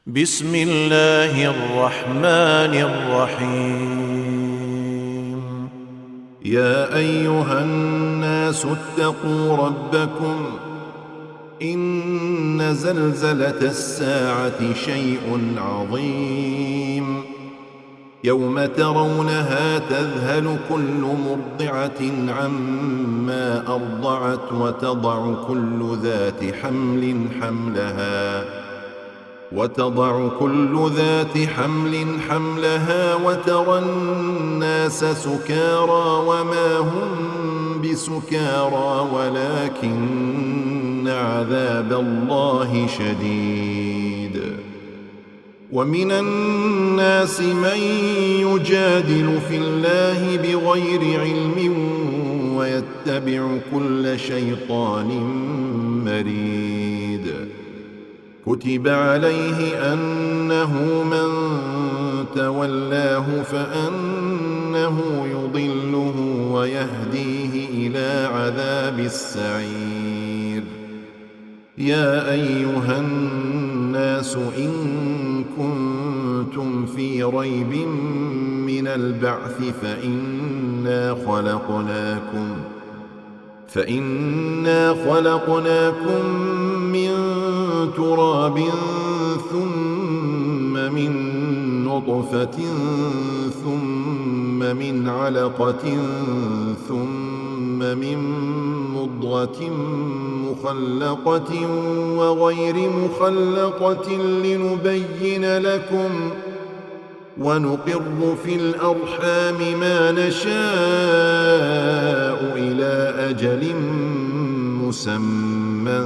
بسم الله الرحمن الرحيم. يا أيها الناس اتقوا ربكم إن زلزلة الساعة شيء عظيم يوم ترونها تذهل كل مرضعة عما أرضعت وتضع كل ذات حمل حملها وترى الناس سكارى وما هم بسكارى ولكن عذاب الله شديد. ومن الناس من يجادل في الله بغير علم ويتبع كل شيطان مريد. كتب عليه أنه من تولاه فأنه يضله ويهديه إلى عذاب السعير. يا أيها الناس إن كنتم في ريب من البعث فإنا خلقناكم من تراب ثم من نطفة ثم من علقة ثم من مضغة مخلقة وغير مخلقة لنبين لكم ونقر في الأرحام ما نشاء إلى أجل مسمى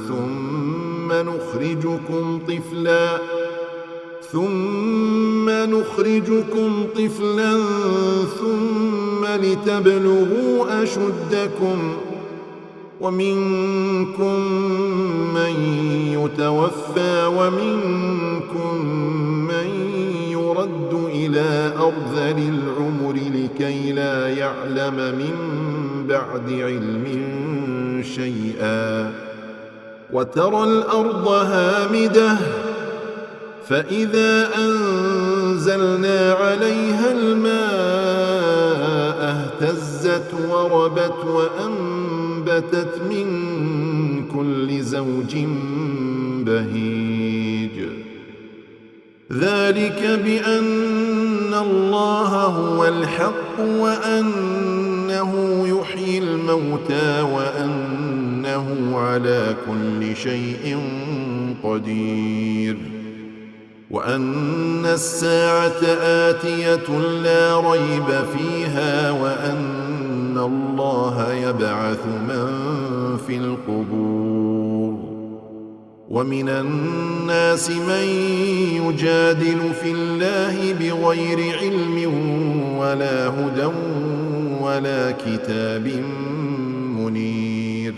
ثم نخرجكم طفلا ثم لتبلغوا أشدكم ومنكم من يتوفى ومنكم من يرد إلى أرذل العمر لكي لا يعلم من بعد علم شيئا. وترى الأرض هامدة فإذا أنزلنا عليها الماء اهتزت وربت وأنبتت من كل زوج بهيج. ذلك بأن الله هو الحق وأنه يحيي الموتى وأنه على كل شيء قدير وأن الساعة آتية لا ريب فيها وأن الله يبعث من في القبور. ومن الناس من يجادل في الله بغير علم ولا هدى ولا كتاب منير.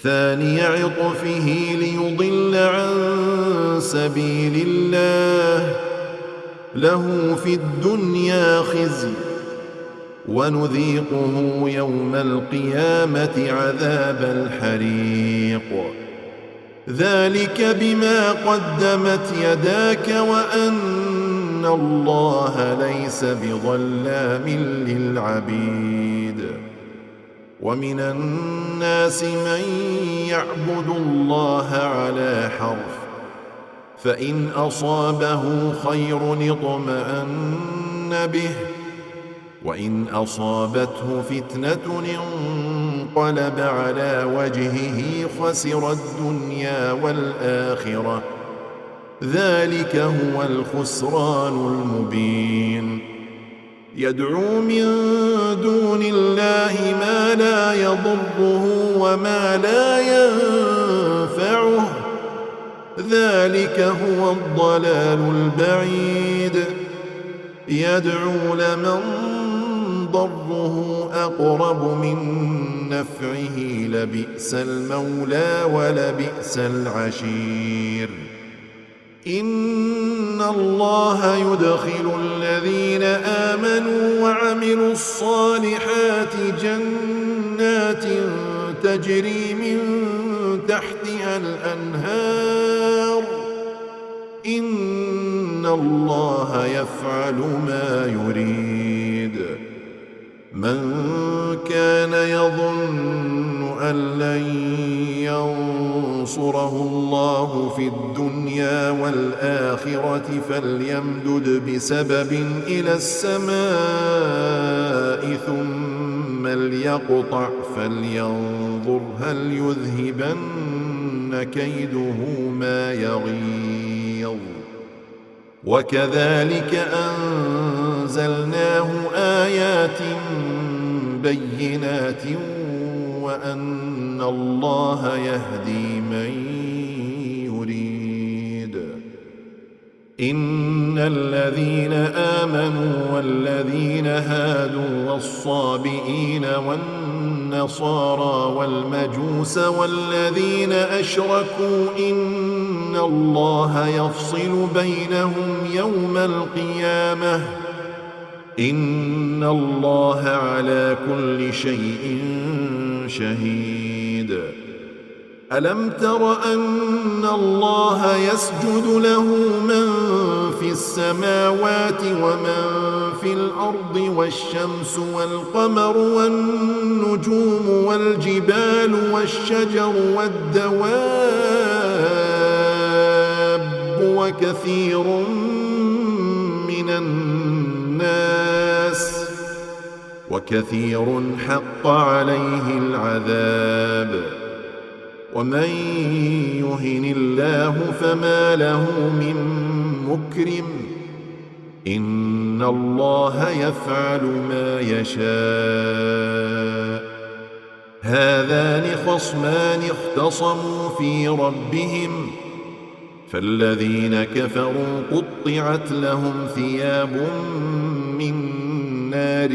ثاني عطفه ليضل عن سبيل الله له في الدنيا خزي ونذيقه يوم القيامة عذاب الحريق. ذلك بما قدمت يداك وأن الله ليس بظلام للعبيد. ومن الناس من يعبد الله على حرف فإن أصابه خير اطمأن به وإن أصابته فتنة انقلب على وجهه خسر الدنيا والآخرة. ذلك هو الخسران المبين. يدعو من دون الله ما لا يضره وما لا ينفعه. ذلك هو الضلال البعيد. يدعو لمن ضره أقرب من نفعه لبئس المولى ولبئس العشير. إن الله يدخل الذين آمنوا وعملوا الصالحات جنات تجري من تحتها الأنهار إن الله يفعل ما يريد. من كان يظن أن لن ينصره الله في الدنيا والآخرة فليمدد بسبب إلى السماء ثم ليقطع فلينظر هل يذهبن كيده ما يغيظ. وكذلك أنزلناه آيات بينات وأن الله يهدي من يريد. إن الذين آمنوا والذين هادوا والصابئين والنصارى والمجوس والذين أشركوا إن الله يفصل بينهم يوم القيامة إن الله على كل شيء شهيد. ألم تر أن الله يسجد له من في السماوات ومن في الأرض والشمس والقمر والنجوم والجبال والشجر والدواب وكثير من الناس وكثير حق عليه العذاب ومن يهن الله فما له من مكرم إن الله يفعل ما يشاء. هذان خصمان اختصموا في ربهم فالذين كفروا قطعت لهم ثياب من نار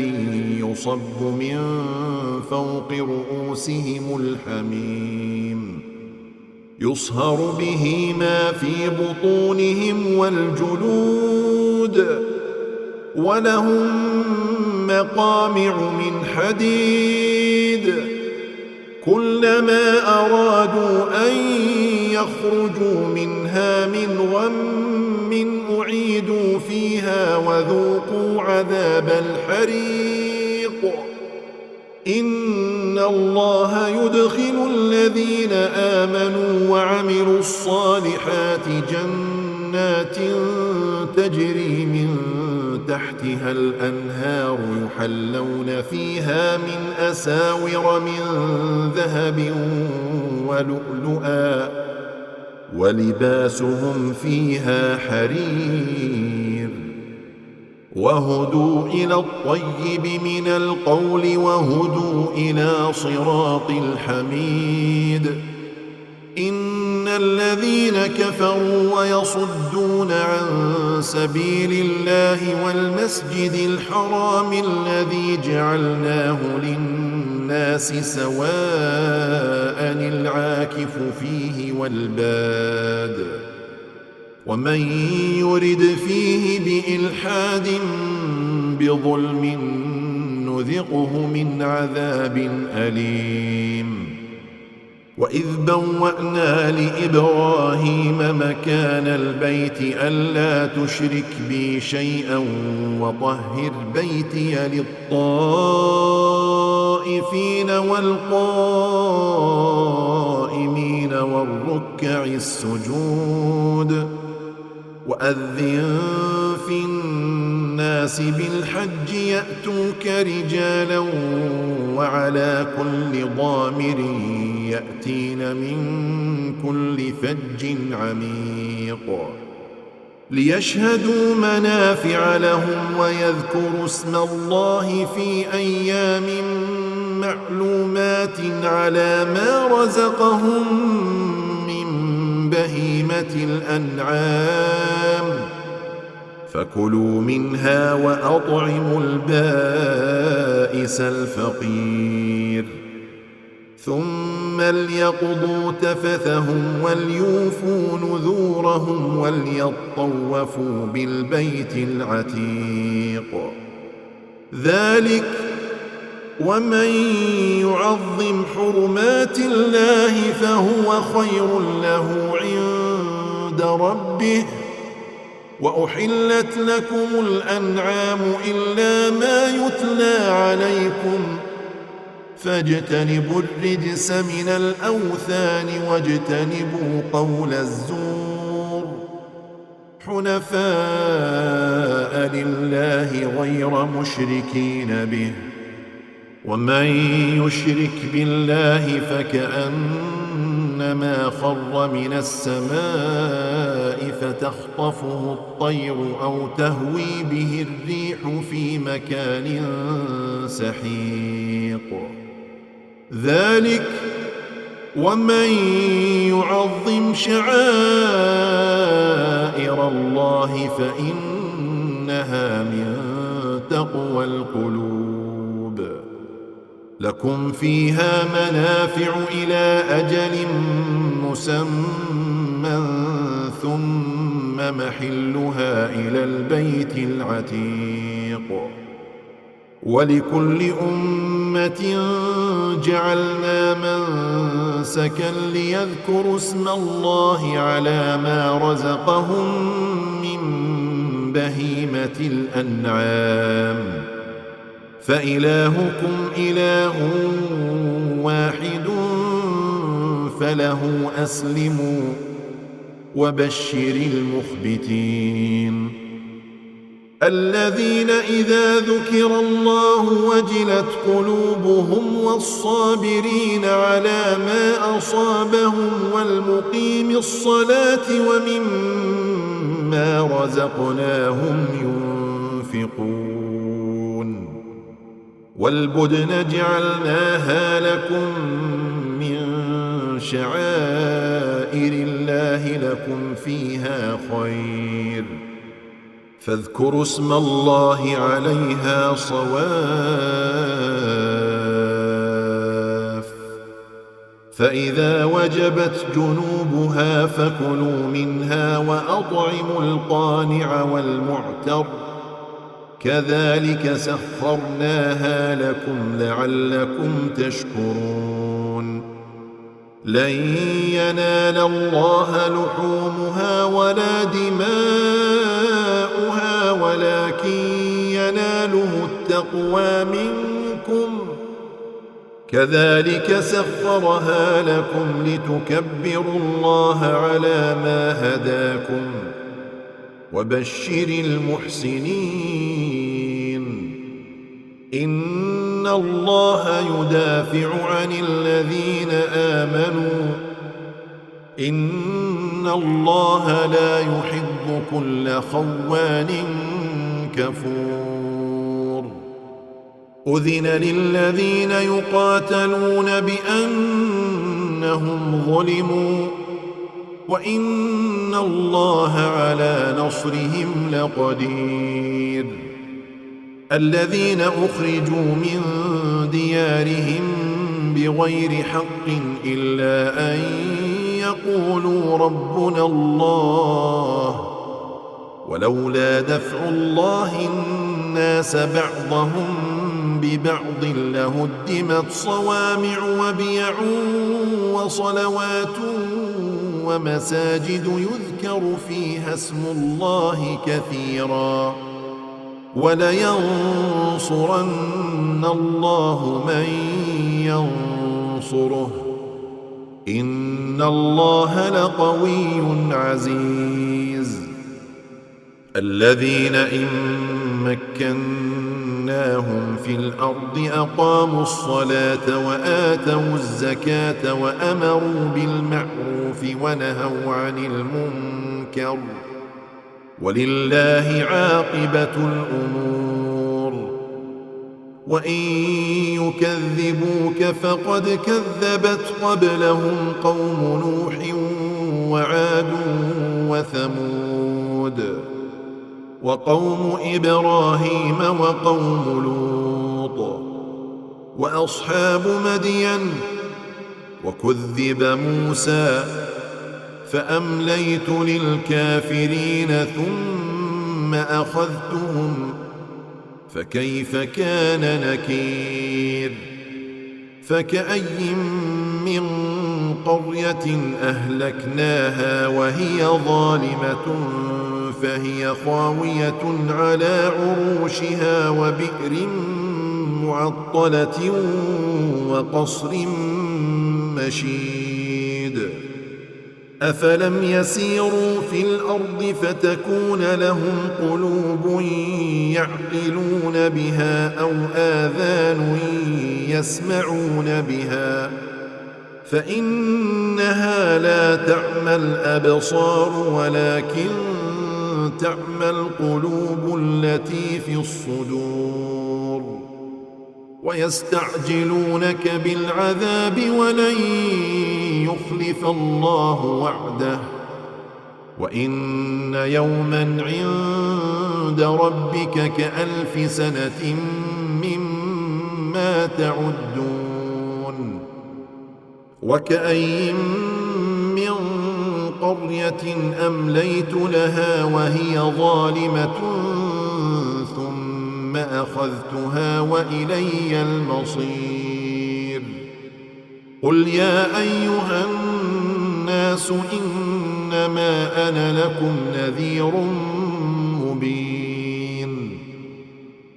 يصب من فوق رؤوسهم الحميم يصهر به ما في بطونهم والجلود ولهم مقامع من حديد كلما أرادوا أن يخرجوا منها من غم أعيدوا فيها وذوقوا عذاب الحريق. إن الله يدخل الذين آمنوا وعملوا الصالحات جنات تجري من تحتها الأنهار يحلون فيها من أساور من ذهب ولؤلؤا ولباسهم فيها حرير وهدوا إلى الطيب من القول وهدوا إلى صراط الحميد. إن الذين كفروا ويصدون عن سبيل الله والمسجد الحرام الذي جعلناه للناس سواء العاكف فيه والباد ومن يرد فيه بإلحاد بظلم نذقه من عذاب أليم. وإذ بوأنا لإبراهيم مكان البيت ألا تشرك بي شيئا وطهر بيتي للطائفين والقائمين والركع السجود وأذن في الناس بالحج يأتوك رجالا وعلى كل ضامر يأتين من كل فج عميق ليشهدوا منافع لهم ويذكروا اسم الله في أيام معلومات على ما رزقهم من بهيمة الأنعام فكلوا منها وأطعموا البائس الفقير ثم ليقضوا تفثهم وليوفوا نذورهم وليطوفوا بالبيت العتيق. ذلك ومن يعظم حرمات الله فهو خير له عند ربه وأحلت لكم الأنعام إلا ما يتلى عليكم فاجتنبوا الرجس من الأوثان واجتنبوا قول الزور حنفاء لله غير مشركين به ومن يشرك بالله فكأنما خر من السماء فتخطفه الطير أو تهوي به الريح في مكان سحيق ذلك ومن يعظم شعائر الله فإنها من تقوى القلوب لكم فيها منافع إلى أجل مسمى ثم محلها إلى البيت العتيق ولكل أمة جعلنا منسكا ليذكروا اسم الله على ما رزقهم من بهيمة الأنعام فإلهكم إله واحد فله أسلموا وبشر المخبتين الذين إذا ذكر الله وجلت قلوبهم والصابرين على ما أصابهم والمقيم الصلاة ومما رزقناهم ينفقون والبدن جعلناها لكم من شعائر الله لكم فيها خير فاذكروا اسم الله عليها صواف فإذا وجبت جنوبها فكلوا منها وأطعموا القانع والمعتر كذلك سخرناها لكم لعلكم تشكرون لن ينال الله لحومها ولا دماؤها ولكن يناله التقوى منكم كذلك سخرها لكم لتكبروا الله على ما هداكم وبشر المحسنين إن الله يدافع عن الذين آمنوا إن الله لا يحب كل خوان كفور أذن للذين يقاتلون بأنهم ظلموا وإن الله على نصرهم لقدير الذين أخرجوا من ديارهم بغير حق إلا أن يقولوا ربنا الله ولولا دفع الله الناس بعضهم ببعض لهدمت صوامع وبيع وصلوات ومساجد يذكر فيها اسم الله كثيرا ولينصرن الله من ينصره إن الله لقوي عزيز الذين إن مكناهم في الأرض أقاموا الصلاة وآتوا الزكاة وأمروا بالمعروف ونهوا عن المنكر ولله عاقبة الأمور وإن يكذبوك فقد كذبت قبلهم قوم نوح وعاد وثمود وقوم إبراهيم وقوم لوط وأصحاب مدين وكذب موسى فأمليت للكافرين ثم أخذتهم فكيف كان نكير فكأي من قرية أهلكناها وهي ظالمة فهي خاوية على عروشها وبئر معطلة وقصر مشيد أفلم يسيروا في الأرض فتكون لهم قلوب يعقلون بها أو آذان يسمعون بها فإنها لا تعمى الأبصار ولكن تعمى القلوب التي في الصدور ويستعجلونك بالعذاب ولن يخلف الله وعده وإن يوما عند ربك كألف سنة مما تعدون وكأين من قرية أمليت لها وهي ظالمة ثم أخذتها وإلي المصير قل يا أيها الناس إنما أنا لكم نذير مبين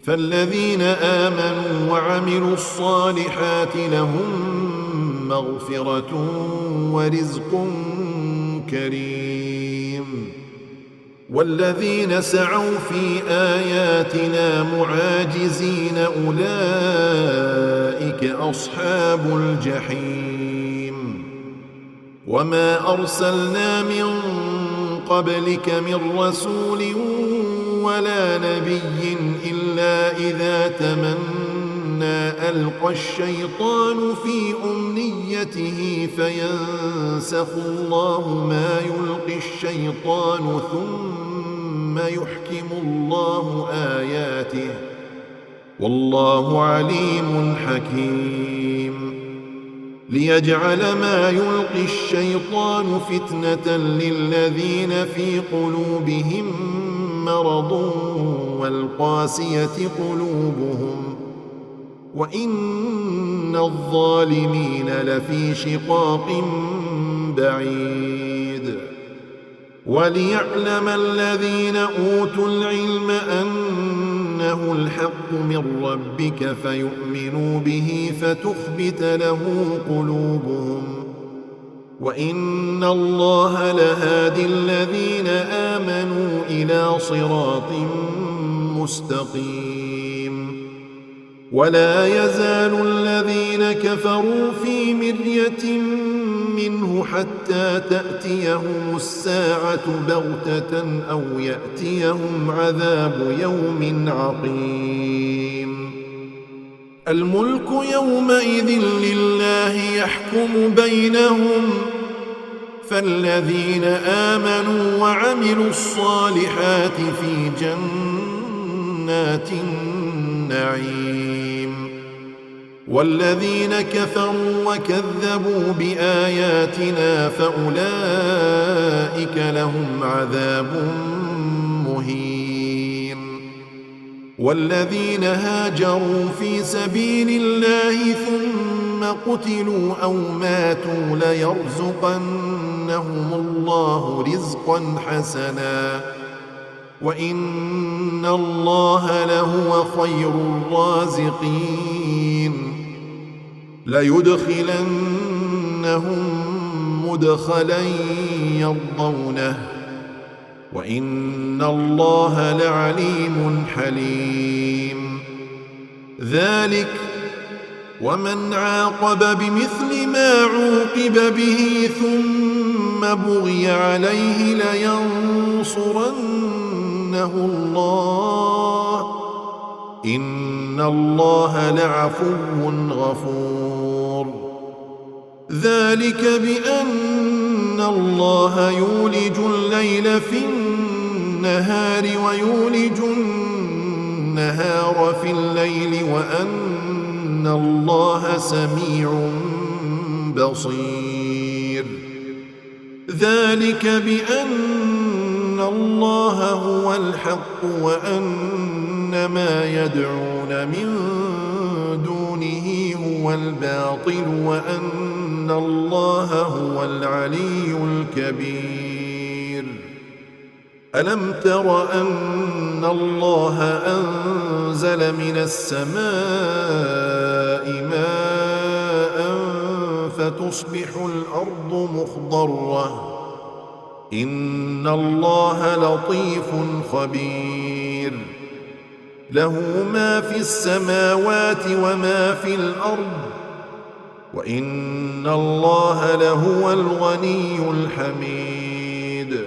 فالذين آمنوا وعملوا الصالحات لهم مغفرة ورزق كريم والذين سعوا في آياتنا معاجزين أولئك أصحاب الجحيم وما أرسلنا من قبلك من رسول ولا نبي إلا إذا تمنى ألقى الشيطان في أمنيته فينسخ الله ما يلقي الشيطان ثم يحكم الله آياته والله عليم حكيم ليجعل ما يلقي الشيطان فتنة للذين في قلوبهم مرض والقاسية قلوبهم وإن الظالمين لفي شقاق بعيد وليعلم الذين أوتوا العلم أنه الحق من ربك فيؤمنوا به فتخبت له قلوبهم وإن الله لهادي الذين آمنوا إلى صراط مستقيم ولا يزال الذين كفروا في مرية منه حتى تأتيهم الساعة بغتة أو يأتيهم عذاب يوم عقيم الملك يومئذ لله يحكم بينهم فالذين آمنوا وعملوا الصالحات في جنات النعيم والذين كفروا وكذبوا بآياتنا فأولئك لهم عذاب مهين والذين هاجروا في سبيل الله ثم قتلوا أو ماتوا ليرزقنهم الله رزقا حسنا وإن الله لهو خير الرازقين ليدخلنهم مدخلا يرضونه وإن الله لعليم حليم ذلك ومن عاقب بمثل ما عوقب به ثم بغي عليه لينصرنه الله إن الله لعفو غفور ذلك بأن الله يولج الليل في النهار ويولج النهار في الليل وأن الله سميع بصير ذلك بأن الله هو الحق وأن ما يدعون من دونه هو الباطل وأن إن الله هو العلي الكبير. ألم تر أن الله أنزل من السماء ماء فتصبح الأرض مخضرة إن الله لطيف خبير. له ما في السماوات وما في الأرض وإن الله لهو الغني الحميد.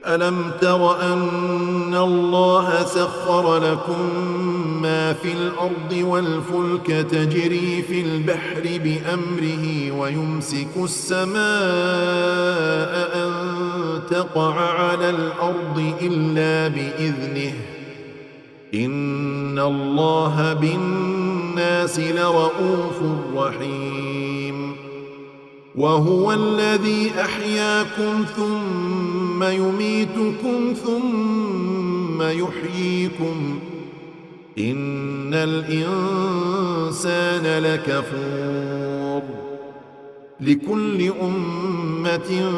ألم تر أن الله سخر لكم ما في الأرض والفلك تجري في البحر بأمره ويمسك السماء أن تقع على الأرض إلا بإذنه إن الله بالناس لرءوف رحيم. وهو الذي أحياكم ثم يميتكم ثم يحييكم إن الإنسان لكفور. لكل أمة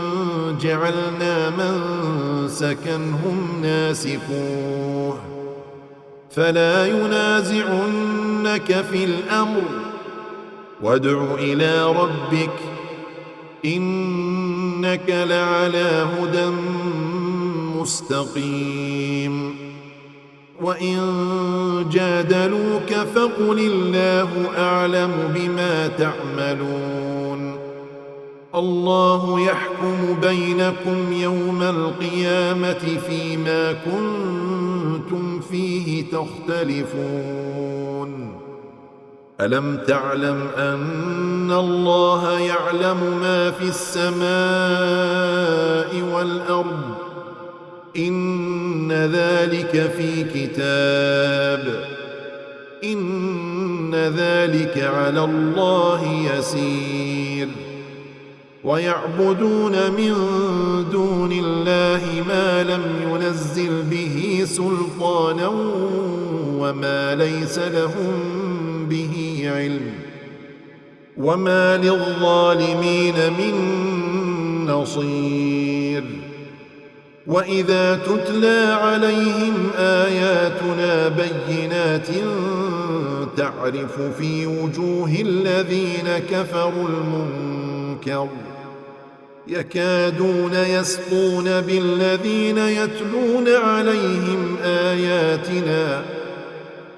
جعلنا منسكا هم ناسكوه فلا ينازعنك في الأمر وادع إلى ربك إنك لعلى هدى مستقيم. وإن جادلوك فقل الله أعلم بما تعملون. الله يحكم بينكم يوم القيامة فيما كنتم فيه تختلفون. ألم تعلم أن الله يعلم ما في السماء والأرض إن ذلك في كتاب إن ذلك على الله يسير. ويعبدون من دون الله ما لم ينزل به سلطانا وما ليس لهم به علم وما للظالمين من نصير. وإذا تتلى عليهم آياتنا بينات تعرف في وجوه الذين كفروا المنكر يكادون يسطون بالذين يتلون عليهم آياتنا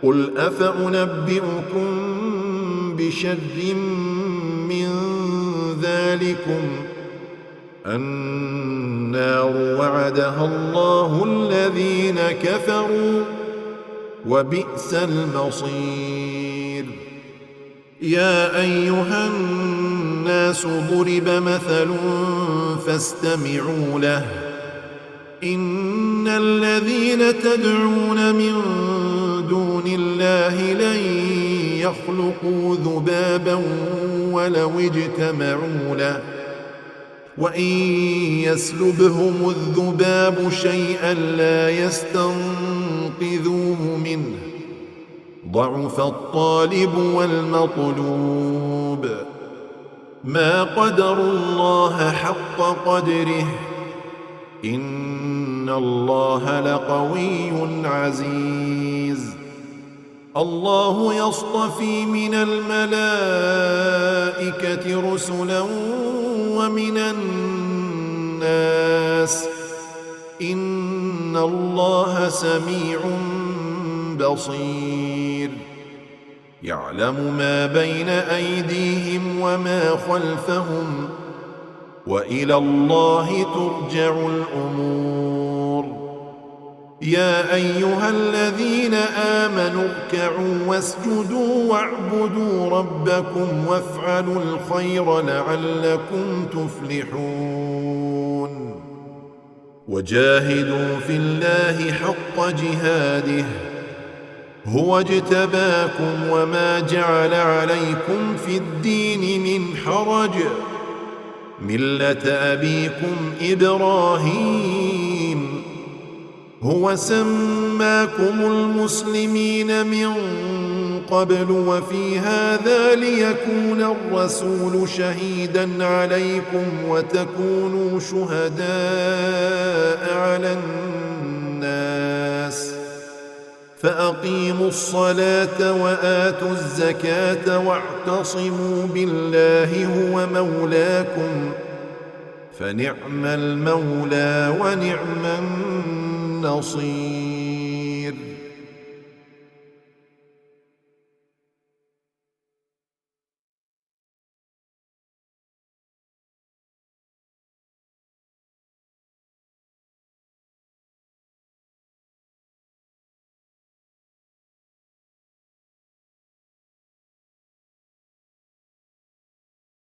قل أفأنبئكم بشر من ذلكم النار وعدها الله الذين كفروا وبئس المصير. يا أيها الناس ضرب مثل فاستمعوا له إن الذين تدعون من دون الله لن يخلقوا ذبابا ولو اجتمعوا له وإن يسلبهم الذباب شيئا لا يستنقذوه منه ضعف الطالب والمطلوب. ما قدروا الله حق قدره إن الله لقوي عزيز. الله يصطفي من الملائكة رسلا ومن الناس إن الله سميع بصير. يعلم ما بين أيديهم وما خلفهم وإلى الله ترجع الأمور. يا أيها الذين آمنوا اركعوا واسجدوا واعبدوا ربكم وافعلوا الخير لعلكم تفلحون. وجاهدوا في الله حق جهاده هو اجتباكم وما جعل عليكم في الدين من حرج ملة أبيكم إبراهيم هو سماكم المسلمين من قبل وفي هذا ليكون الرسول شهيدا عليكم وتكونوا شهداء على الناس فأقيموا الصلاة وآتوا الزكاة واعتصموا بالله هو مولاكم فنعم المولى ونعم النصير.